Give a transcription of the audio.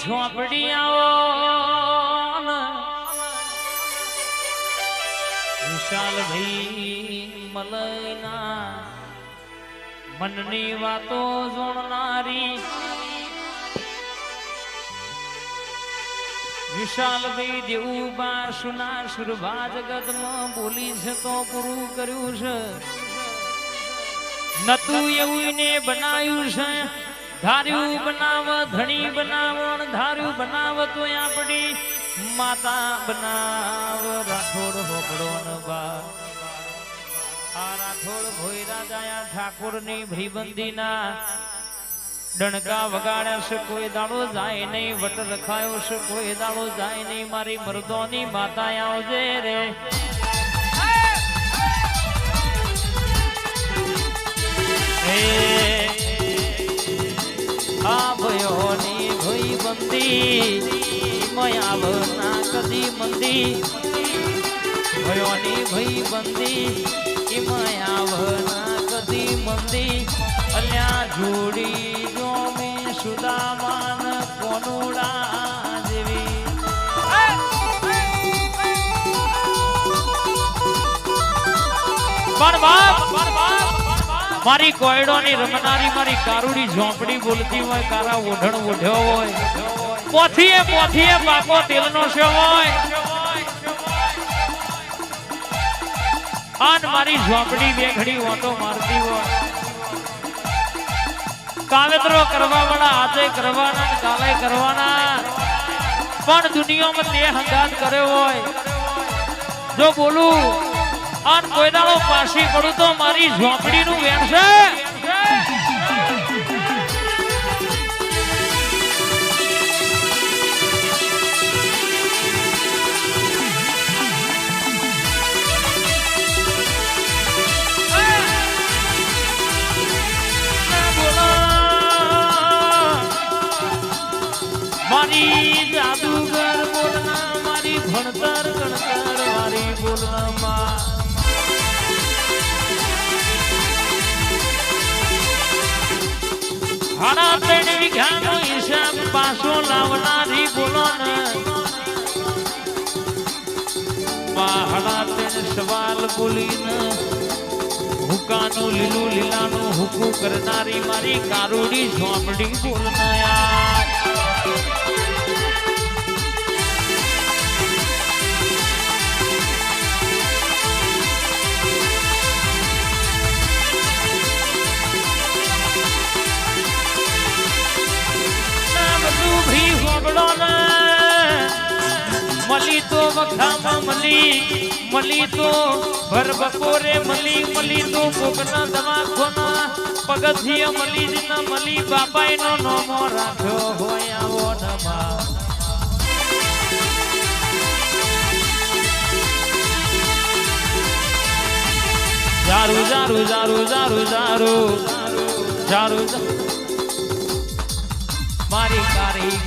ઝોપડી આવો વિશાલ ભાઈ મલયના મનની વાતો જોણનારી વિશાલ ભાઈ દેવું બાર સુના સુરભા જગતમાં બોલી છે તો પૂરું કર્યું છે નતું એવું ને બનાવ્યું છે ધાર્યું બનાવ ધણી બનાવ ધાર્યું બનાવ તો આપણી માતા બનાવ રાઠોડ હોકડો ન બા આ રાઠોડ ભોયરા જાયા ઠાકોર ની ભીબંદીના ડણકા વગાડ્યા છે કોઈ દાડો જાય નહીં વટ રખાયો છે કોઈ દાડો જાય નહીં મારી મર્દોની માતા આવજે રે આ ભયોની ભઈ બંદી મયાવના કદી મંદી ભયોની ભઈ બંદી મયાવના કદી મંદી અલ્યા જોડી જોમી સુદામાન કોનુડા જેવી મારી કોયડોની રમનારી મારી કારુડી ઝોપડી બોલતી હોય કારા ઓઢણ ઓઢ્યો હોય પોથીએ પાકો તેલનો છે હોય આન મારી ઝોપડી બે ઘડી ઓટો મારતી હોય કાવેતરો કરવા વાળા આજે કરવાના કાલે કરવાના પણ દુનિયામાં તે હંગાત કર્યો હોય જો બોલું આન કોઈ દાડો પાછી પડું તો મારી ઝોપડીનું વેણ છે મારી જાદુગર બોલના મારી ભણતર ગણતર મારી બોલનામાં હાડા 3 વીઘાનો હિસાબ પાછો લાવનારી બોલો ને હાડા 3 સવાલ બોલીને હુકાનું લીલું લીલાનું હુકું કરનારી મારી કારુડી ઝોપડી બોલના યાર મલી તો વખામાં મલી તો ભર બપોરે મલી તો કોકના દવાખાના પગથિયે મલી જ ન મલી બાપાઈનો નોમો રાખ્યો હોય આવો નમા જારું જારું જારું જારું જારું જારું મારી કારી